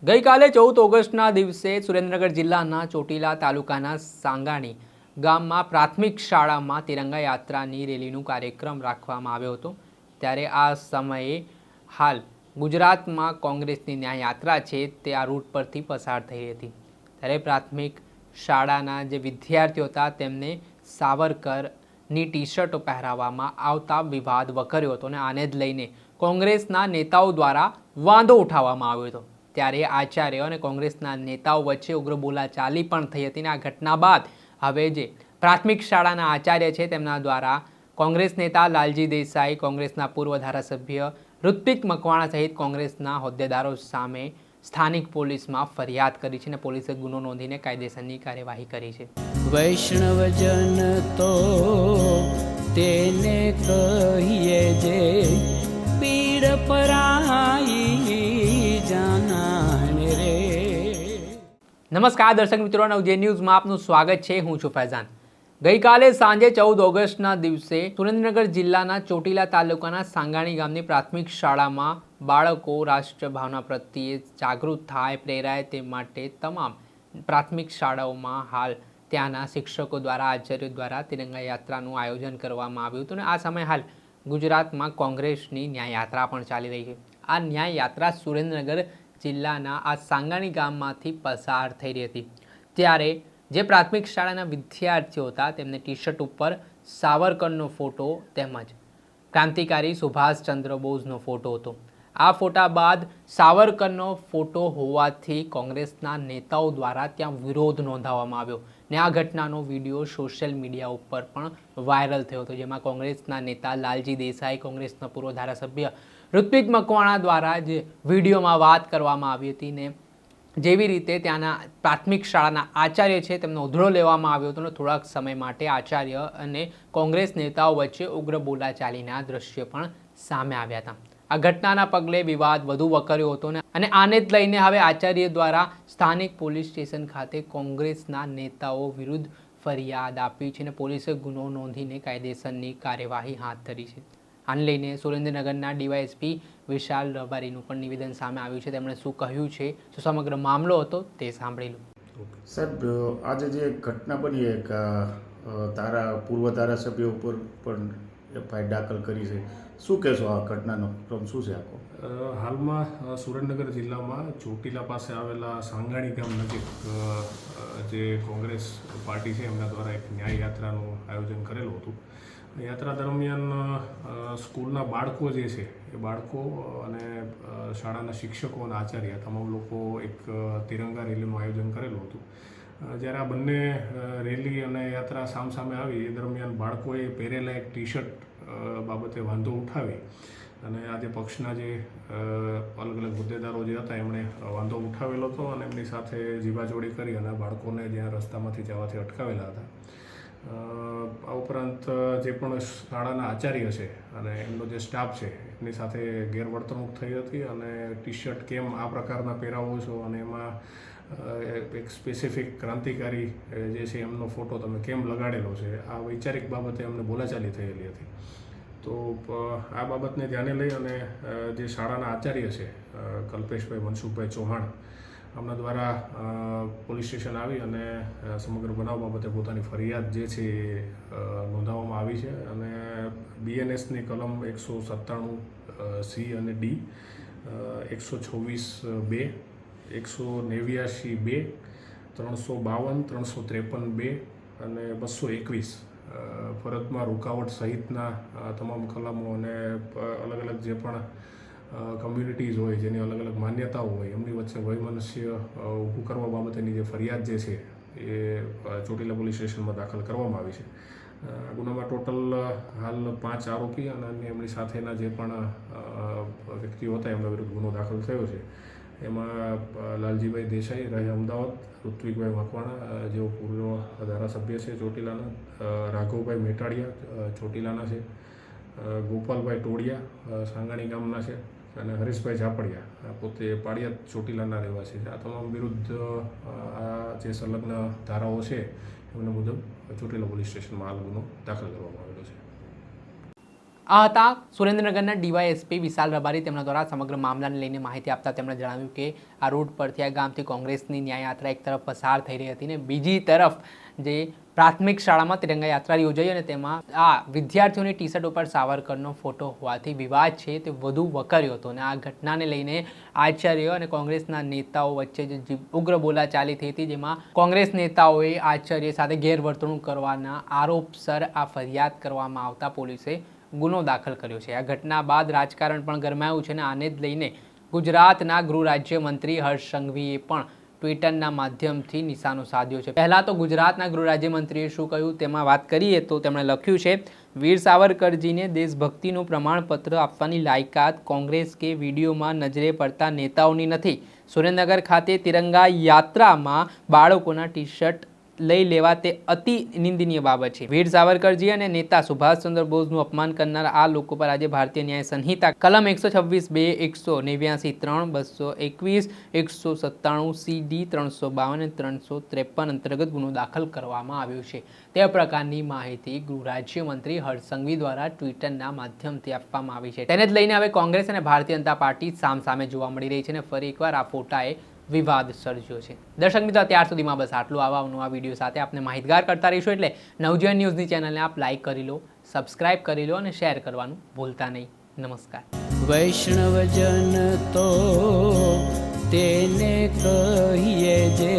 ગઈકાલે 14 ઓગસ્ટના દિવસે સુરેન્દ્રનગર જિલ્લાના ચોટીલા તાલુકાના સાંગાણી ગામમાં પ્રાથમિક શાળામાં તિરંગા યાત્રાની રેલીનો કાર્યક્રમ રાખવામાં આવ્યો હતો। ત્યારે આ સમયે હાલ ગુજરાતમાં કોંગ્રેસની ન્યાય યાત્રા છે તે આ રૂટ પરથી પસાર થઈ હતી। ત્યારે પ્રાથમિક શાળાના જે વિદ્યાર્થીઓ હતા તેમને સાવરકરની ટી-શર્ટો પહેરાવવામાં આવતા વિવાદ વકર્યો હતો અને આને જ લઈને કોંગ્રેસના નેતાઓ દ્વારા વાંધો ઉઠાવવામાં આવ્યો હતો। ત્યારે આચાર્ય અને કોંગ્રેસના નેતાઓ વચ્ચે ઉગ્ર બોલાચાલી પણ થઈ હતી। આ ઘટના બાદ હવે જે પ્રાથમિક શાળાના આચાર્ય છે તેમના દ્વારા કોંગ્રેસ નેતા લાલજી દેસાઈ, કોંગ્રેસના પૂર્વ ધારાસભ્ય ઋત્વિક મકવાણા સહિત કોંગ્રેસના હોદ્દેદારો સામે સ્થાનિક પોલીસમાં ફરિયાદ કરી છે અને પોલીસે ગુનો નોંધીને કાયદેસરની કાર્યવાહી કરી છે। વૈષ્ણવજન તો તેને કહીએ જે પીડ પરાઈ જાનાને રે। નમસ્કાર દર્શક મિત્રો, નવજે ન્યૂઝમાં આપનું સ્વાગત છે। હું છું ફૈઝાન। ગઈકાલે સાંજે 14 ઓગસ્ટના દિવસે સુરેન્દ્રનગર જિલ્લાના ચોટીલા તાલુકાના સાંગાણી ગામની પ્રાથમિક શાળામાં બાળકો રાષ્ટ્રભાવના પ્રત્યે જાગૃત થાય, પ્રેરાય તે માટે તમામ પ્રાથમિક શાળાઓમાં હાલ ત્યાંના શિક્ષકો દ્વારા, આચાર્યો દ્વારા તિરંગા યાત્રાનું આયોજન કરવામાં આવ્યું હતું અને આ સમયે હાલ ગુજરાતમાં કોંગ્રેસની ન્યાય યાત્રા પણ ચાલી રહી છે। આ ન્યાય યાત્રા સુરેન્દ્રનગર જિલ્લાના આ સાંગાણી ગામમાંથી પસાર થઈ રહી હતી। ત્યારે જે પ્રાથમિક શાળાના વિદ્યાર્થીઓ હતા તેમને ટી શર્ટ ઉપર સાવરકરનો ફોટો તેમજ ક્રાંતિકારી સુભાષચંદ્ર બોઝનો ફોટો હતો। આ ફોટા બાદ સાવરકરનો ફોટો હોવાથી કોંગ્રેસના નેતાઓ દ્વારા ત્યાં વિરોધ નોંધાવવામાં આવ્યો ને આ ઘટનાનો વિડીયો સોશિયલ મીડિયા ઉપર પણ વાયરલ થયો હતો, જેમાં કોંગ્રેસના નેતા લાલજી દેસાઈ, કોંગ્રેસના પૂર્વ ધારાસભ્ય ઋત્વિક મકવાણા દ્વારા જે વિડીયોમાં વાત કરવામાં આવી હતી ને જેવી રીતે ત્યાંના પ્રાથમિક શાળાના આચાર્ય છે તેમનો ઉધડો લેવામાં આવ્યો હતો અને થોડાક સમય માટે આચાર્ય અને કોંગ્રેસ નેતાઓ વચ્ચે ઉગ્ર બોલાચાલીના દ્રશ્ય પણ સામે આવ્યા હતા। આ ઘટનાના પગલે વિવાદ વધુ વકર્યો હતો અને આને જ લઈને હવે આચાર્ય દ્વારા સ્થાનિક પોલીસ સ્ટેશન ખાતે કોંગ્રેસના નેતાઓ વિરુદ્ધ ફરિયાદ આપી છે અને પોલીસે ગુનો નોંધીને કાયદેસરની કાર્યવાહી હાથ ધરી છે। આને લઈને સુરેન્દ્રનગરના ડીવાયએસપી વિશાલ રબારીનું પણ નિવેદન સામે આવ્યું છે। તેમણે શું કહ્યું છે, શું સમગ્ર મામલો હતો તે સાંભળી લો। સાહેબ, આજે જે ઘટના બની એક પૂર્વ ધારાસભ્ય ઉપર પણ એફઆઈઆર દાખલ કરી છે, શું કહેશો આ ઘટનાનો ક્રમ શું છે આખો? હાલમાં સુરેન્દ્રનગર જિલ્લામાં ચોટીલા પાસે આવેલા સાંગાણી ગામ નજીક જે કોંગ્રેસ પાર્ટી છે એમના દ્વારા એક ન્યાય યાત્રાનું આયોજન કરેલું હતું। યાત્રા દરમિયાન સ્કૂલના બાળકો જે છે એ બાળકો અને શાળાના શિક્ષકો અને આચાર્ય તમામ લોકો એક તિરંગા રેલીનું આયોજન કરેલું હતું। જ્યારે આ બંને રેલી અને યાત્રા સામસામે આવી એ દરમિયાન બાળકોએ પહેરેલા એક ટી શર્ટ બાબતે વાંધો ઉઠાવી અને આજે પક્ષના જે અલગ અલગ હોદ્દેદારો જે હતા એમણે વાંધો ઉઠાવેલો હતો અને એમની સાથે જીવાજોડી કરી અને બાળકોને જ્યાં રસ્તામાંથી જવાથી અટકાવેલા હતા। આ ઉપરાંત જે પણ શાળાના આચાર્ય છે અને એમનો જે સ્ટાફ છે એમની સાથે ગેરવર્તણૂક થઈ હતી અને ટી શર્ટ કેમ આ પ્રકારના પહેરાવો છો અને એમાં એક સ્પેસિફિક ક્રાંતિકારી જે છે એમનો ફોટો તમે કેમ લગાડેલો છે, આ વૈચારિક બાબતે અમને બોલાચાલી થયેલી હતી। તો આ બાબતને ધ્યાને લઈ અને જે શાળાના આચાર્ય છે કલ્પેશભાઈ મનસુખભાઈ ચૌહાણ આમના દ્વારા પોલીસ સ્ટેશન આવી અને સમગ્ર બનાવ બાબતે પોતાની ફરિયાદ જે છે એ નોંધાવવામાં આવી છે અને બીએનએસની કલમ 197C અને D, 126(2), 189(2), 352, 353(2) અને 221 ફરજમાં રૂકાવટ સહિતના તમામ કલમો અને અલગ અલગ જે પણ કમ્યુનિટીઝ હોય જેની અલગ અલગ માન્યતાઓ હોય એમની વચ્ચે વૈમનસ્ય ઊભું કરવા બાબતેની જે ફરિયાદ જે છે એ ચોટીલા પોલીસ સ્ટેશનમાં દાખલ કરવામાં આવી છે। ગુનામાં ટોટલ હાલ 5 આરોપી અને અન્ય એમની સાથેના જે પણ વ્યક્તિઓ હતા એમના વિરુદ્ધ ગુનો દાખલ થયો છે। એમાં લાલજીભાઈ દેસાઈ રહે અમદાવાદ, ઋત્વિકભાઈ મકવાણા જેઓ પૂર્વ ધારાસભ્ય છે ચોટીલાના, રાઘવભાઈ મેટાડિયા ચોટીલાના છે, ગોપાલભાઈ ટોડિયા સાંગાણી ગામના છે અને હરીશભાઈ ઝાપડિયા પોતે પાળિયાદ ચોટીલાના રહેવાસી છે। આ તમામ વિરુદ્ધ આ જે સંલગ્ન ધારાઓ છે એમને મુજબ ચોટીલા પોલીસ સ્ટેશનમાં હાલ ગુનો દાખલ કરવામાં આવેલો છે। આ હતા સુરેન્દ્રનગરના ડીવાયએસપી વિશાલ રબારી. તેમના દ્વારા સમગ્ર મામલાને લઈને માહિતી આપતા તેમણે જણાવ્યું કે આ રૂટ પરથી આ ગામથી કોંગ્રેસની ન્યાય યાત્રા એક તરફ પસાર થઈ રહી હતી ને બીજી તરફ જે પ્રાથમિક શાળામાં તિરંગા યાત્રા યોજાઈ અને તેમાં આ વિદ્યાર્થીઓની ટી શર્ટ ઉપર સાવરકરનો ફોટો હોવાથી વિવાદ છે તે વધુ વકર્યો હતો અને આ ઘટનાને લઈને આચાર્ય અને કોંગ્રેસના નેતાઓ વચ્ચે જે ઉગ્ર બોલાચાલી થઈ હતી, જેમાં કોંગ્રેસ નેતાઓએ આચાર્ય સાથે ગેરવર્તણૂક કરવાના આરોપસર આ ફરિયાદ કરવામાં આવતા પોલીસે ગુનો દાખલ કર્યો છે. આ ઘટના બાદ રાજકારણ પણ ગરમાયું છે અને આને જ લઈને ગુજરાતના ગૃહ રાજ્યમંત્રી હર્ષ સંઘવીએ પણ ટ્વિટરના માધ્યમથી નિશાનો સાધ્યો છે. પહેલાં તો ગુજરાતના ગૃહ રાજ્યમંત્રીએ શું કહ્યું તેમાં વાત કરીએ તો તેમણે લખ્યું છે, વીર સાવરકરજીને દેશભક્તિનું પ્રમાણપત્ર આપવાની લાયકાત કોંગ્રેસ કે વિડીયોમાં નજરે પડતા નેતાઓની નથી. સુરેન્દ્રનગર ખાતે તિરંગા યાત્રામાં બાળકોના ટી શર્ટ લઈ લેવા તે અતિ નિંદનીય બાબત છે. વીર સાવરકરજી અને નેતા સુભાષચંદ્ર બોઝનું અપમાન કરનાર આ લોકો પર આજે ભારતીય ન્યાય સંહિતા કલમ 126(2), 189(3), 221, 197 CD, 352 અને 353 અંતર્ગત ગુનો દાખલ કરવામાં આવ્યો છે. તે પ્રકારની માહિતી ગૃહ રાજ્યમંત્રી હર્ષ સંઘવી દ્વારા ટ્વિટરના માધ્યમથી આપવામાં આવી છે. તેને જ લઈને હવે કોંગ્રેસ અને ભારતીય જનતા પાર્ટી સામસામે જોવા મળી રહી છે અને ફરી એકવાર આ ફોટાએ વિવાદ સર્જ્યો છે. દર્શક મિત્રો, ત્યાર સુધીમાં બસ આટલું. આવા નવા વિડીયો સાથે આપને માહિતગાર કરતા રહીશું, એટલે નવજીવન ન્યૂઝની ચેનલને આપ લાઇક કરી લો, સબસ્ક્રાઇબ કરી લો અને શેર કરવાનું ભૂલતા નહીં. નમસ્કાર. વૈષ્ણવજન તો તેને કહીએ જે